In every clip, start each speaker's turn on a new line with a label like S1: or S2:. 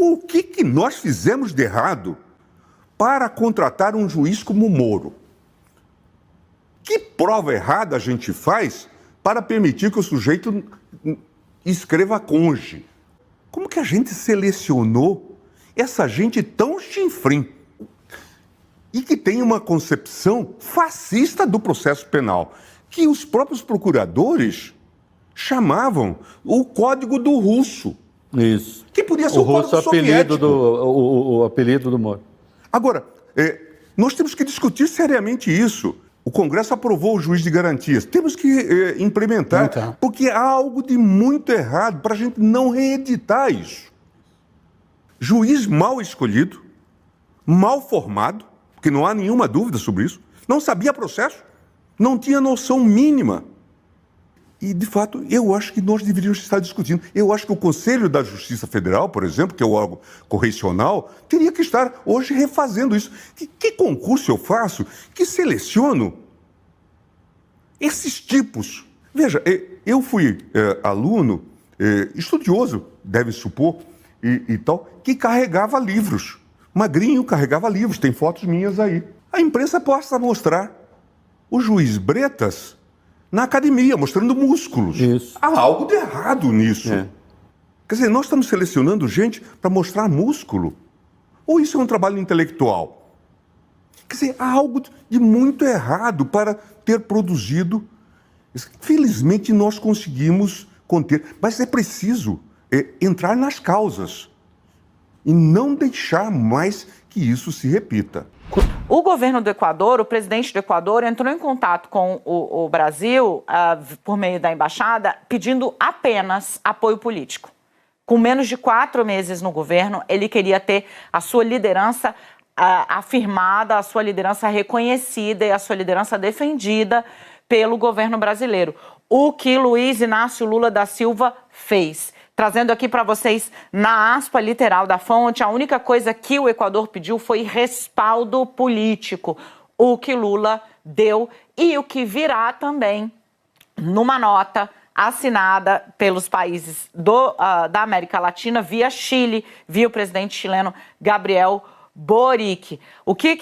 S1: O que nós fizemos de errado para contratar um juiz como Moro? Que prova errada a gente faz para permitir que o sujeito escreva conge? Como que a gente selecionou essa gente tão chinfrim e que tem uma concepção fascista do processo penal, que os próprios procuradores chamavam o código do russo?
S2: Isso.
S1: Que podia ser
S2: o
S1: o código
S2: russo,
S1: soviético.
S2: o apelido do Moro.
S1: Agora, nós temos que discutir seriamente isso. O Congresso aprovou o juiz de garantias. Temos que implementar,
S2: Então.
S1: porque há algo de muito errado para a gente não reeditar isso. Juiz mal escolhido, mal formado, porque não há nenhuma dúvida sobre isso, não sabia processo, não tinha noção mínima. E, de fato, eu acho que nós deveríamos estar discutindo. Eu acho que o Conselho da Justiça Federal, por exemplo, que é o órgão correcional, teria que estar hoje refazendo isso. Que concurso eu faço que seleciono esses tipos? Veja, eu fui aluno, estudioso, deve supor, e tal, que carregava livros. Magrinho carregava livros, tem fotos minhas aí. A imprensa possa mostrar o juiz Bretas na academia, mostrando músculos.
S2: Isso.
S1: Há algo de errado nisso. Quer dizer, nós estamos selecionando gente para mostrar músculo? Ou isso é um trabalho intelectual? Quer dizer, há algo de muito errado para ter produzido. Felizmente, nós conseguimos conter, mas é preciso entrar nas causas e não deixar mais que isso se repita.
S3: O governo do Equador, o presidente do Equador, entrou em contato com o Brasil, por meio da embaixada, pedindo apenas apoio político. Com menos de 4 meses no governo, ele queria ter a sua liderança afirmada, a sua liderança reconhecida e a sua liderança defendida pelo governo brasileiro. O que Luiz Inácio Lula da Silva fez. Trazendo aqui para vocês, na aspa literal da fonte, a única coisa que o Equador pediu foi respaldo político. O que Lula deu e o que também numa nota assinada pelos países da América Latina via Chile, via o presidente chileno Gabriel Boric. O que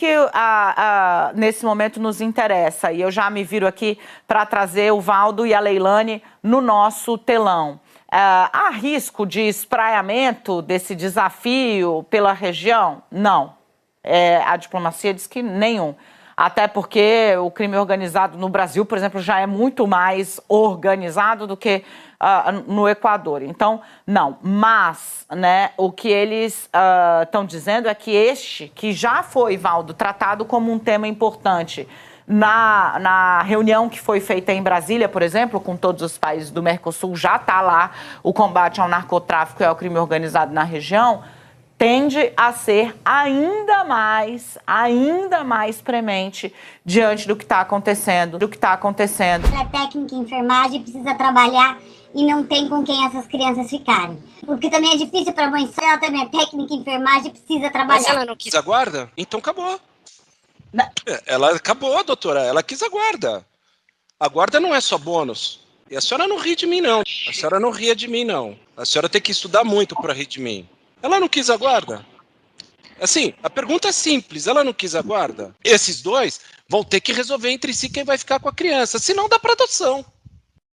S3: nesse momento nos interessa? E eu já me viro aqui para trazer o Valdo e a Leilane no nosso telão. Há risco de espraiamento desse desafio pela região? Não. A diplomacia diz que nenhum. Até porque o crime organizado no Brasil, por exemplo, já é muito mais organizado do que no Equador. Então, não. Mas, né, o que eles estão dizendo é que que já foi, Valdo, tratado como um tema importante na reunião que foi feita em Brasília, por exemplo, com todos os países do Mercosul, já está lá o combate ao narcotráfico e ao crime organizado na região, tende a ser ainda mais premente diante do que está acontecendo.
S4: A técnica em enfermagem precisa trabalhar e não tem com quem essas crianças ficarem. Porque também é difícil para a mãe, ela também é técnica em enfermagem, precisa trabalhar.
S5: Mas ela não quis a guarda? Então acabou. Ela acabou, doutora. Ela quis a guarda. A guarda não é só bônus. E a senhora não ri de mim, não. A senhora não ria de mim, não. A senhora tem que estudar muito para rir de mim. Ela não quis a guarda? Assim, a pergunta é simples. Ela não quis a guarda? Esses dois vão ter que resolver entre si quem vai ficar com a criança. Se não, dá para adoção.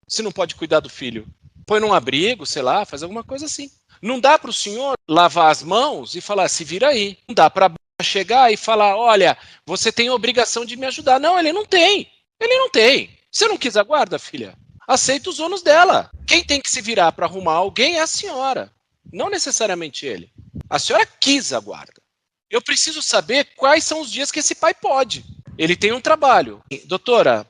S5: Se não pode cuidar do filho. Põe num abrigo, sei lá, faz alguma coisa assim. Não dá para o senhor lavar as mãos e falar, se vira aí. Não dá para chegar e falar, olha, você tem a obrigação de me ajudar. Não, ele não tem. Ele não tem. Você não quis a guarda, filha? Aceita os ônus dela. Quem tem que se virar para arrumar alguém é a senhora. Não necessariamente ele. A senhora quis a guarda. Eu preciso saber quais são os dias que esse pai pode. Ele tem um trabalho. Doutora,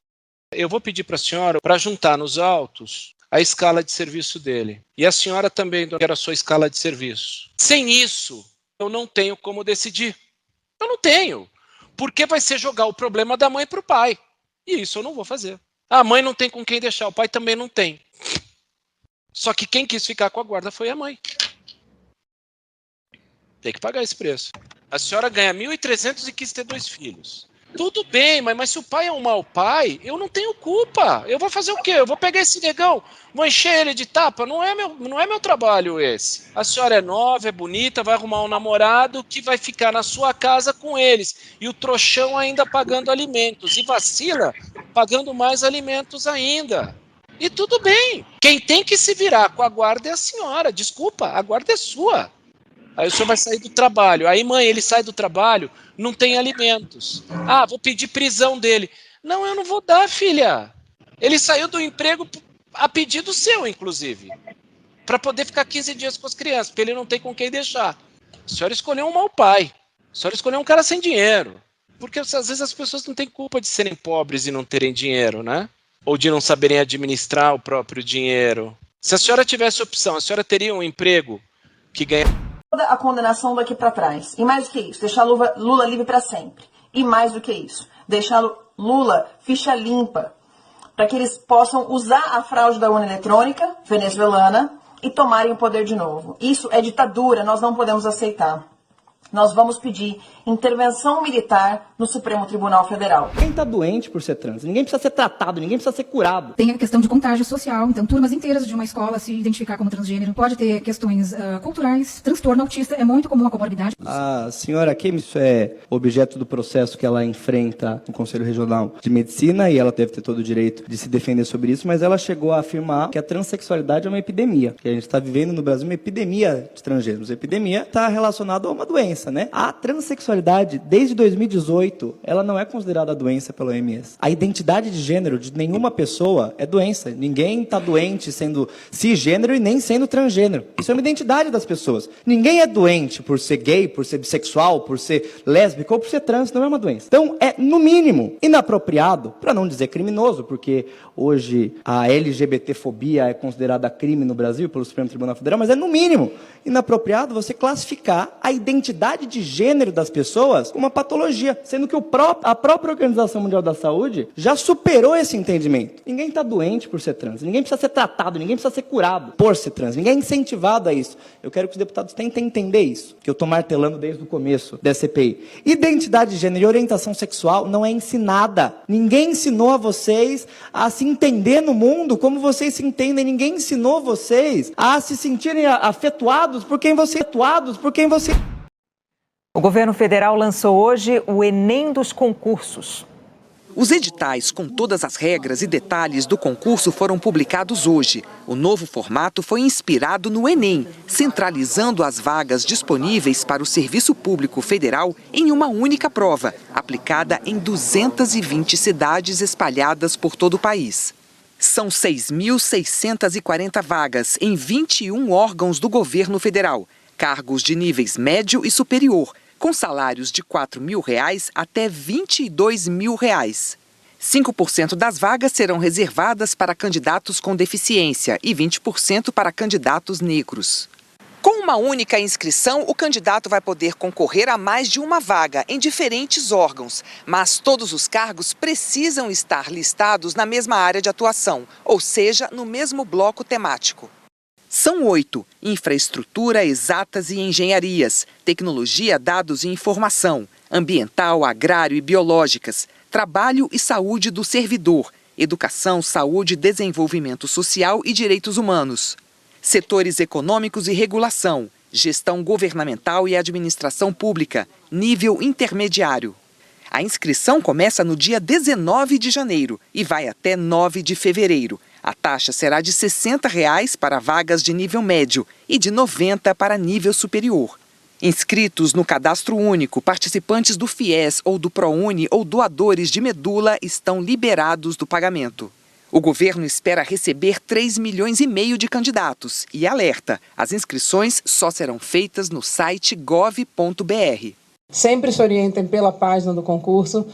S5: eu vou pedir para a senhora para juntar nos autos a escala de serviço dele. E a senhora também quer a sua escala de serviço. Sem isso, eu não tenho como decidir. Eu não tenho. Porque vai ser jogar o problema da mãe para o pai. E isso eu não vou fazer. A mãe não tem com quem deixar, o pai também não tem. Só que quem quis ficar com a guarda foi a mãe. Tem que pagar esse preço. A senhora ganha 1.300 e quis ter 2 filhos. Tudo bem, mas se o pai é um mau pai, eu não tenho culpa. Eu vou fazer o quê? Eu vou pegar esse negão, vou encher ele de tapa? Não é meu trabalho esse. A senhora é nova, é bonita, vai arrumar um namorado que vai ficar na sua casa com eles. E o trouxão ainda pagando alimentos. E vacila pagando mais alimentos ainda. E tudo bem. Quem tem que se virar com a guarda é a senhora. Desculpa, a guarda é sua. Aí o senhor vai sair do trabalho. Aí, mãe, ele sai do trabalho, não tem alimentos. Ah, vou pedir prisão dele. Não, eu não vou dar, filha. Ele saiu do emprego a pedido seu, inclusive, para poder ficar 15 dias com as crianças, porque ele não tem com quem deixar. A senhora escolheu um mau pai. A senhora escolheu um cara sem dinheiro. Porque às vezes as pessoas não têm culpa de serem pobres e não terem dinheiro, né? Ou de não saberem administrar o próprio dinheiro. Se a senhora tivesse opção, a senhora teria um emprego que ganha...
S6: A condenação daqui para trás. E mais do que isso, deixar Lula livre para sempre. E mais do que isso, deixar Lula ficha limpa, para que eles possam usar a fraude da urna eletrônica venezuelana e tomarem o poder de novo. Isso é ditadura, nós não podemos aceitar. Nós vamos pedir intervenção militar no Supremo Tribunal Federal.
S7: Quem está doente por ser trans? Ninguém precisa ser tratado, ninguém precisa ser curado.
S8: Tem a questão de contágio social, então turmas inteiras de uma escola se identificar como transgênero. Pode ter questões culturais, transtorno autista, é muito comum a comorbidade.
S7: A senhora Kim, isso é objeto do processo que ela enfrenta no Conselho Regional de Medicina e ela deve ter todo o direito de se defender sobre isso, mas ela chegou a afirmar que a transexualidade é uma epidemia, que a gente está vivendo no Brasil uma epidemia de transgêneros. A epidemia está relacionada a uma doença. Né? A transexualidade, desde 2018, ela não é considerada doença pela OMS. A identidade de gênero de nenhuma pessoa é doença. Ninguém está doente sendo cisgênero e nem sendo transgênero. Isso é uma identidade das pessoas. Ninguém é doente por ser gay, por ser bissexual, por ser lésbico ou por ser trans. Não é uma doença. Então, é, no mínimo, inapropriado, para não dizer criminoso, porque hoje a LGBTfobia é considerada crime no Brasil pelo Supremo Tribunal Federal, mas é, no mínimo, inapropriado você classificar a identidade de gênero das pessoas como uma patologia, sendo que a própria Organização Mundial da Saúde já superou esse entendimento. Ninguém está doente por ser trans, ninguém precisa ser tratado, ninguém precisa ser curado por ser trans, ninguém é incentivado a isso. Eu quero que os deputados tentem entender isso, que eu estou martelando desde o começo da CPI. Identidade de gênero e orientação sexual não é ensinada. Ninguém ensinou a vocês a se entender no mundo como vocês se entendem, ninguém ensinou vocês a se sentirem afetuados por quem você
S9: O governo federal lançou hoje o Enem dos concursos.
S10: Os editais com todas as regras e detalhes do concurso foram publicados hoje. O novo formato foi inspirado no Enem, centralizando as vagas disponíveis para o Serviço Público Federal em uma única prova, aplicada em 220 cidades espalhadas por todo o país. São 6.640 vagas em 21 órgãos do governo federal, cargos de níveis médio e superior, com salários de R$ 4.000 até R$ 22.000. 5% das vagas serão reservadas para candidatos com deficiência e 20% para candidatos negros. Com uma única inscrição, o candidato vai poder concorrer a mais de uma vaga em diferentes órgãos, mas todos os cargos precisam estar listados na mesma área de atuação, ou seja, no mesmo bloco temático. São 8: infraestrutura, exatas e engenharias, tecnologia, dados e informação, ambiental, agrário e biológicas, trabalho e saúde do servidor, educação, saúde, desenvolvimento social e direitos humanos, setores econômicos e regulação, gestão governamental e administração pública, nível intermediário. A inscrição começa no dia 19 de janeiro e vai até 9 de fevereiro. A taxa será de R$ 60 para vagas de nível médio e de R$ 90 para nível superior. Inscritos no Cadastro Único, participantes do FIES ou do ProUni ou doadores de medula estão liberados do pagamento. O governo espera receber 3,5 milhões de candidatos e alerta: as inscrições só serão feitas no site gov.br.
S11: Sempre se orientem pela página do concurso.